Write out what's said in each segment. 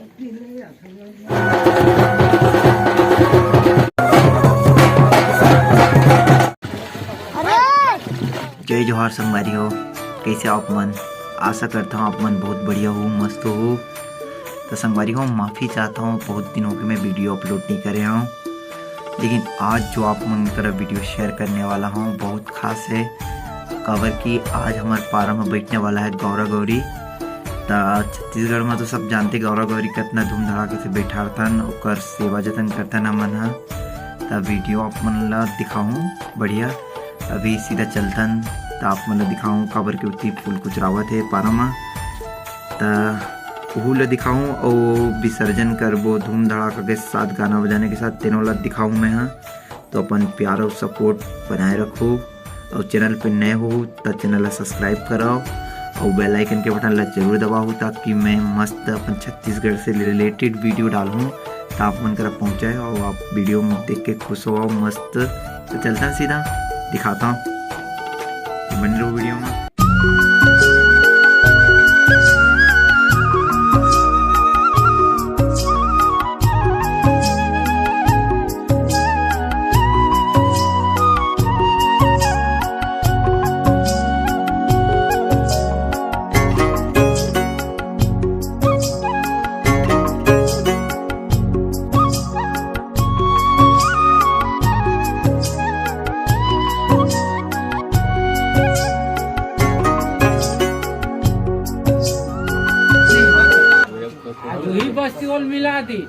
जय जोहार संगवारी हो, कैसे आप मन? आशा करता हूँ आप मन बहुत बढ़िया हो, मस्त हो। तो संगवारी हो, माफ़ी चाहता हूँ, बहुत दिन हो गए मैं वीडियो अपलोड नहीं कर रहा हूँ। लेकिन आज जो आप मन तरफ वीडियो शेयर करने वाला हूँ बहुत खास है। कवर की आज हमारे पारा में बैठने वाला है गौरा गौरी। तो छत्तीसगढ़ में तो सब जानते गौरा गौरी कितना धूम धड़ाके से बैठारतन, ओकर सेवा जतन करतन हमन ह। तो वीडियो आप मन ला दिखाऊँ बढ़िया। अभी सीधा चलतन तो आप मन ला दिखाऊँ काबर के उती फूल कुचरावत है पारा में। तो वहू ला दिखाऊँ और विसर्जन करबो धूम धड़ाका के साथ, गाना बजाने के साथ, तीनों ला दिखाऊँ मैं हाँ। तो अपन प्यार और सपोर्ट बनाए रखो, और चैनल पे नए हो तो चैनल ला सब्सक्राइब कराओ और बेल आइकन के बटन ला जरूर दबाओ, ताकि मैं मस्त अपन छत्तीसगढ़ से रिलेटेड वीडियो डालूँ तो आप मन करा पहुँचाए और आप वीडियो में देख के खुश हो मस्त। तो चलता है सीधा दिखाता हूँ, बन रहो वीडियो में। फेस्टिवल मिला दी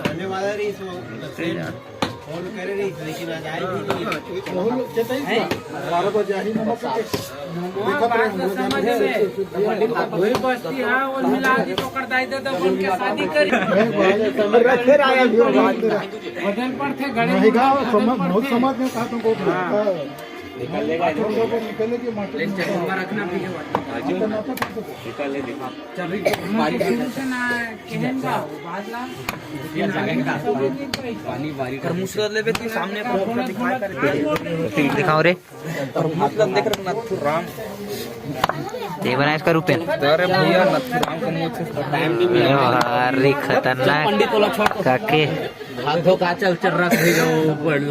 आने वाला रही फोन करे रही, लेकिन आज आई नहीं। 12 बजे आई ना वही बस्ती है वो मिला दी तो कर दाई तो बोल के शादी करी फिर आया बदल पर थे गणेश बहुत समाज में कहा तुमको निकलेगा रखना भी दिखाओ रे राम ये बना इसका रूप है। अरे भैया राम का मुंह अरे खतरनाक काके धोखा चल रख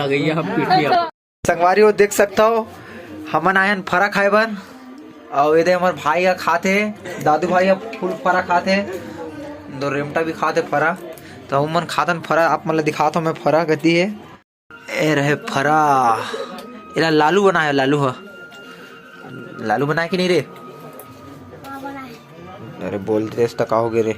लगी हम पीटिया। संगवारी हो देख सकता हो, हमन आयन फरा खाए बर, और ये हमारे भाई का खाते, दादू भाई फुल फरा खाते, दो रेमटा भी खाते फरा। तो हमन खातन फरा, आप मतलब दिखाता हूँ मैं फरा गति है। ए रहे फरा, ये लालू बनाया, लालू है, लालू बनाए कि नहीं रे? अरे बोलते इस तक आओगे रे।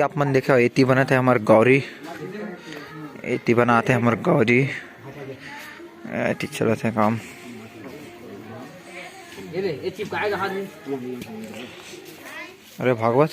आप मन देखो एती बनत है हमार गौरी, एती बनाते हमार गौरी, एती चलत है काम। अरे भागवत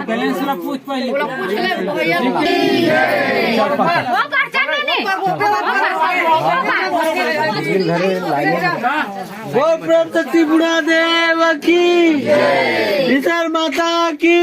बैलेंस वाला पूछ पहले गोप्रेम शक्ति बुढ़ा देव की विशाल माता की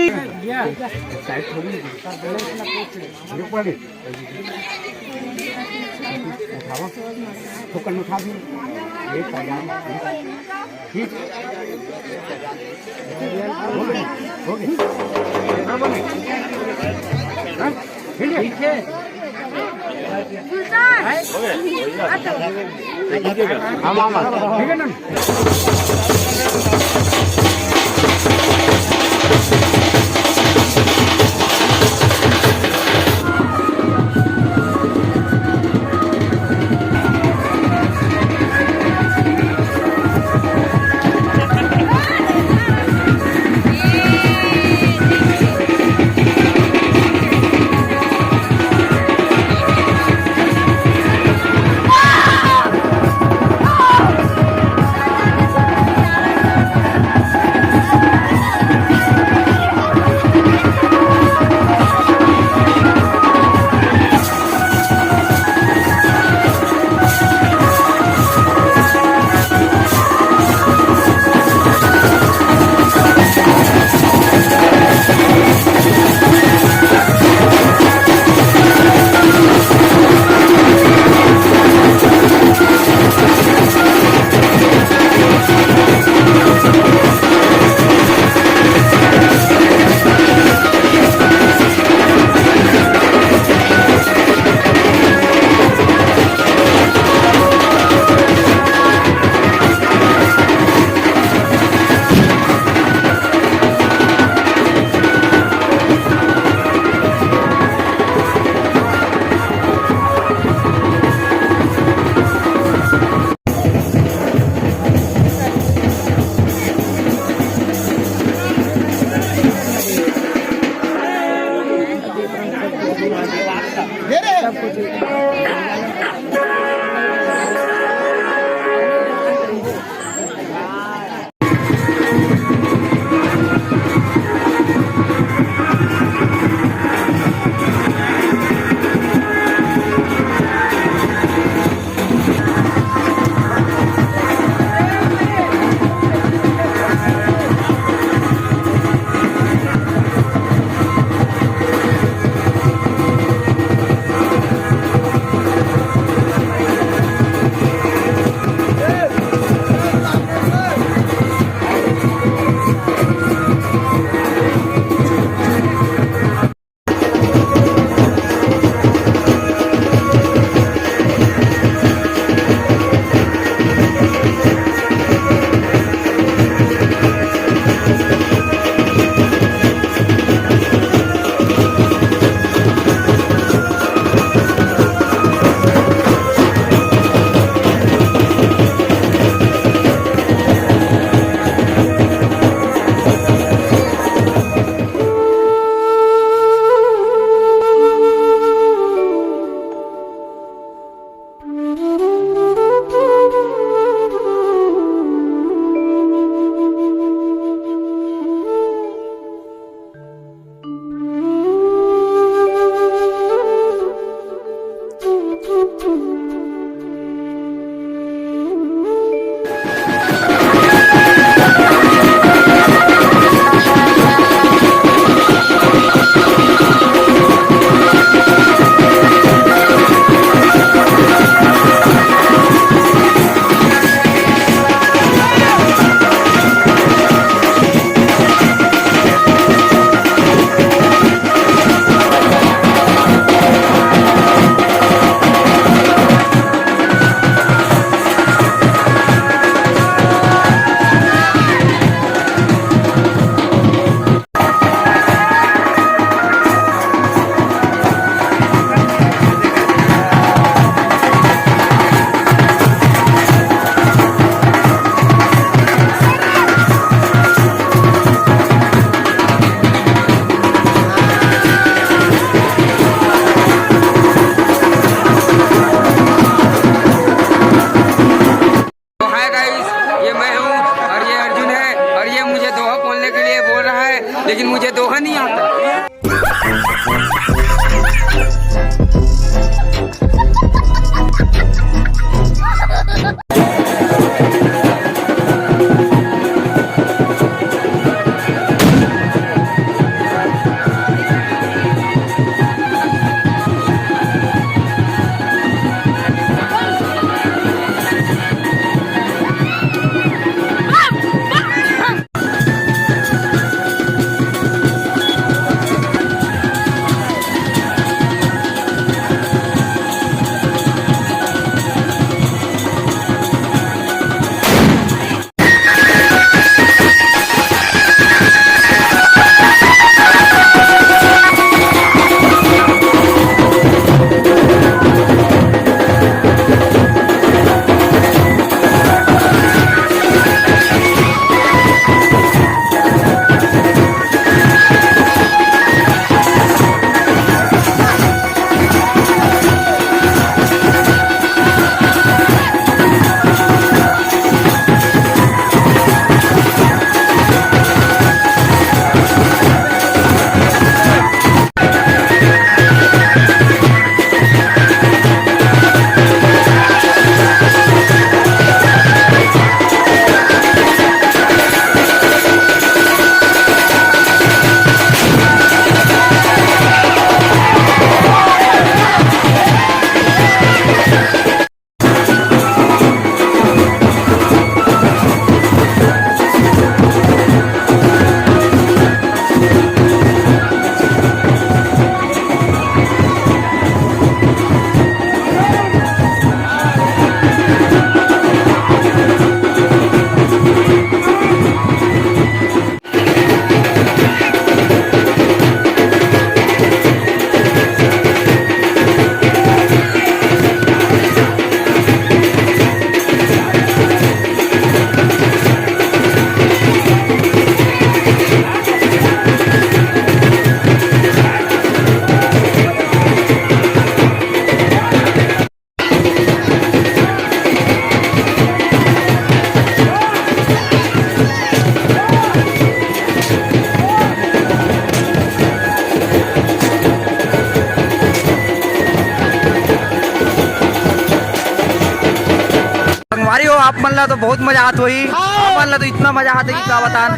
ला तो बहुत मजा आत हुई, हमन ला तो इतना मजा आते कि क्या बतान।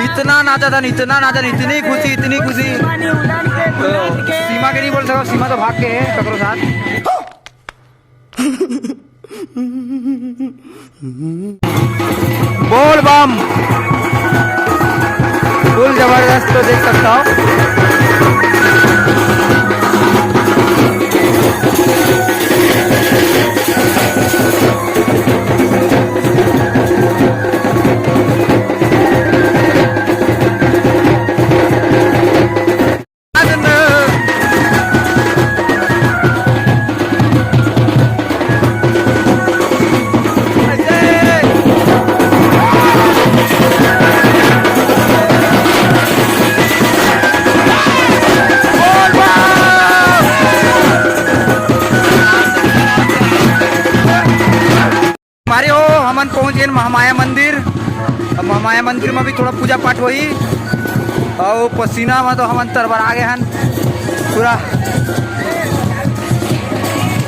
इतना नाचा था, इतना नाचा, इतनी खुशी, इतनी खुशी। तो सीमा के नहीं बोल सको, सीमा तो भाग के है ककरो साथ। बोल बम फुल जबरदस्त, तो देख सकता हो। हमन पहुंच गए महामाया मंदिर। अब महामाया मंदिर में भी थोड़ा पूजा पाठ हुई और पसीना में तो हमन तरबर आ गए हन पूरा।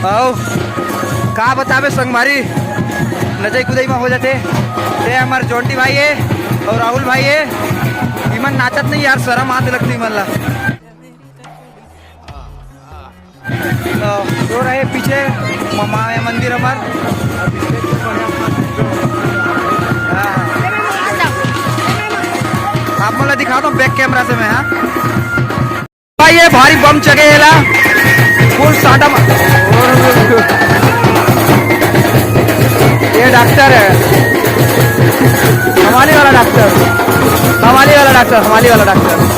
और का बतावे संगमारी नजय कुदई में हो जाते। ये हमारे जोंटी भाई है और राहुल भाई है, इमन नाचत नहीं यार, शर्म आते लगती मन ला। तो रहे पीछे महामाया मंदिर हमार। आप मला दिखाता हूँ बैक कैमरा से मैं। हाँ ये भारी बम चगेला फुल साटा। ये डॉक्टर है, हमारी वाला डॉक्टर, हमारी वाला डॉक्टर, हमारी वाला डॉक्टर।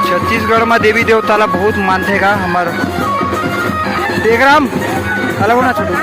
छत्तीसगढ़ में देवी देवताला बहुत मानते का हमार। देख रहा हम अलग होना छोटू।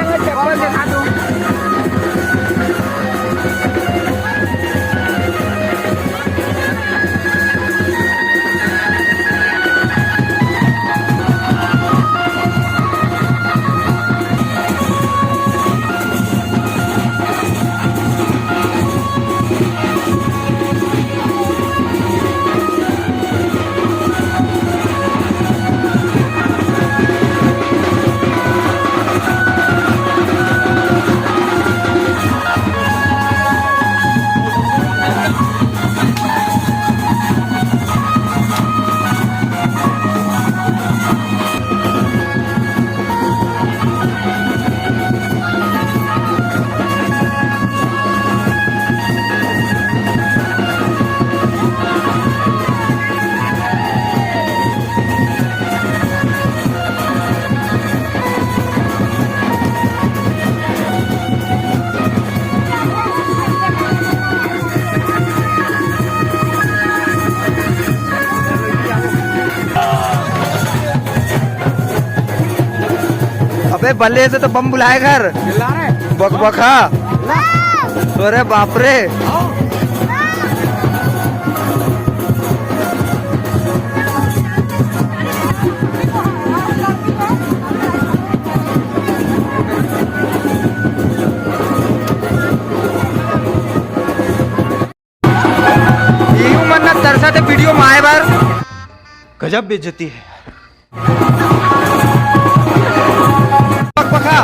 अबे बल्ले से तो बम बुलाए घर बकबका। अरे बाप रे, यही मन्नत तरसा थे वीडियो में आए बार। गजब बेइज्जती है। बकबका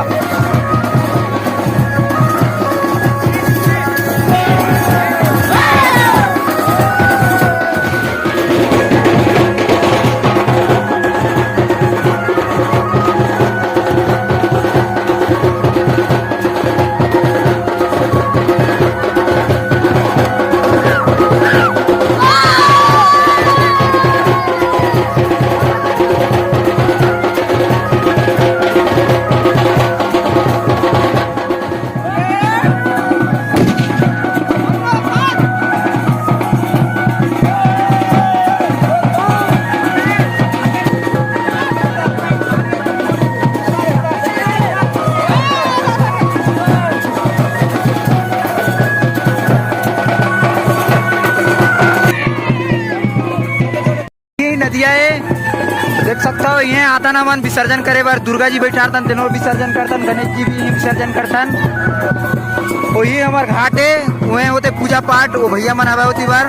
नदिया है देख सकता हो। ये आता ना मन विसर्जन करे बार दुर्गा जी बैठा तन तेनो विसर्जन करतन, गणेश जी भी विसर्जन करतन। वही हमार घाट है, वह होते पूजा पाठ वो भैया मन आवे होती बार।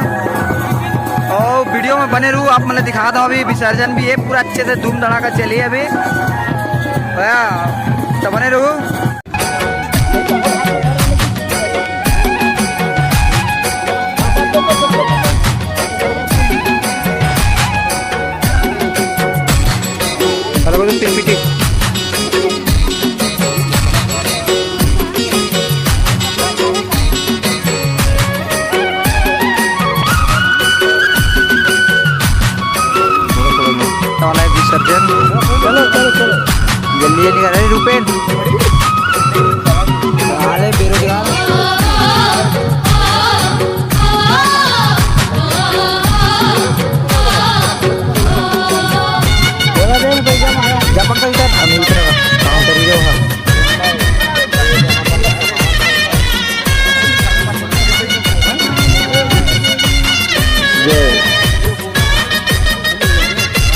और वीडियो में बने रहूँ, आप मतलब दिखा दो। अभी विसर्जन भी है पूरा अच्छे से धूम धड़ाका चलिए अभी तो बने रहूँ। विसर्जन चलो चलो चलो जल्दी जल्दी कर। रुपेन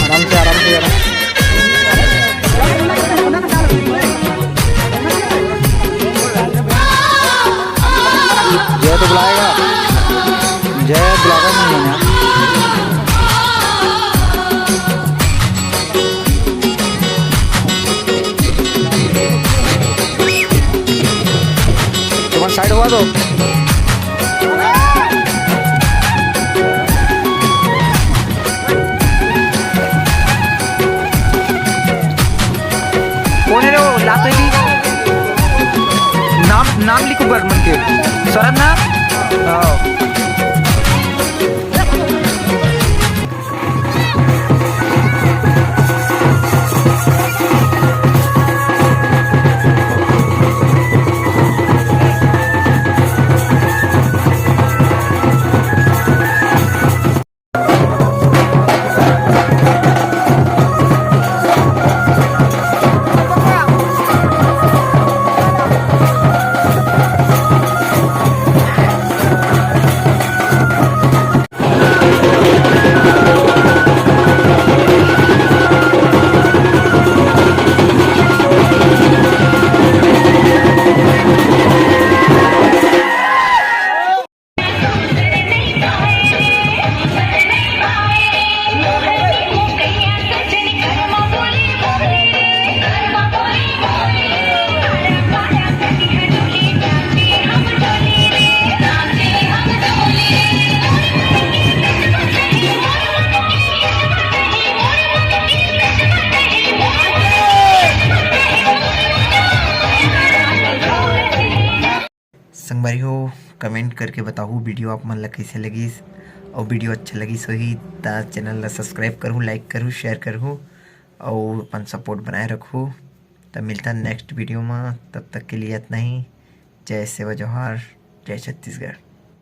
बेरोजगार तो बुलाएगा, जय बुलाएगा नहीं है। तुम्हारा साइड हुआ तो कौन है वो लाते की नाम लिखो बर्मन के शरद नाम। संगवारी हो कमेंट करके बताओ वीडियो आप मन ला कैसे लगी। और वीडियो अच्छा लगी सो ही चैनल ला सब्सक्राइब करूँ, लाइक करूँ, शेयर करूँ और अपन सपोर्ट बनाए रखूँ। तब मिलता नेक्स्ट वीडियो में, तब तक के लिए इतना ही। जय सेवा जोहार, जय छत्तीसगढ़।